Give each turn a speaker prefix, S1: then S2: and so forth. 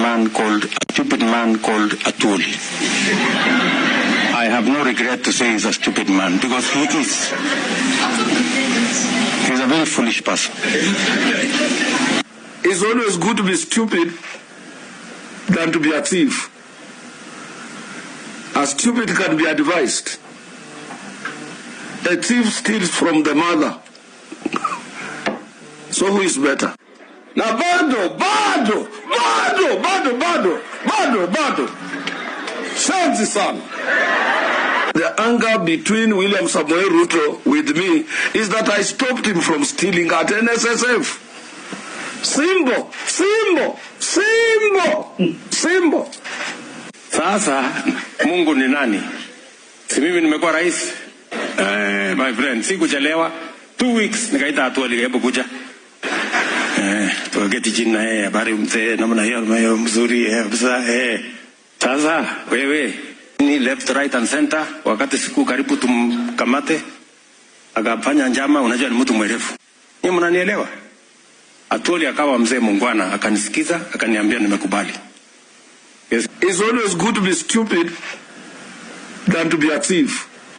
S1: man called Atwoli. I have no regret to say he's a stupid man because he is. He's a very foolish person.
S2: It's always good to be stupid than to be a thief. A stupid can be advised. A thief steals from the mother. So who is better? Now bado. Shanzi sana. The anger between William Samoei Ruto with me is that I stopped him from stealing at NSSF. Simbo.
S1: Sasa Mungu ni nani? Si mimi nimekuwa rais. My friend, sikuchelewa 2 weeks nikaita Atwoli hebu kuja. Tukaketi chini na yeye, habari mzee, namna hiyo mzuri Sasa wewe ni left right and center, wakati siku karibu tumkamate akafanya njama, unajua ni mtu mwerevu. Ninyi mnanielewa? Atwoli akawa mzee mungwana, akanisikiza, akaniambia nimekubali.
S2: Yes. It's always good to be stupid than to be a thief.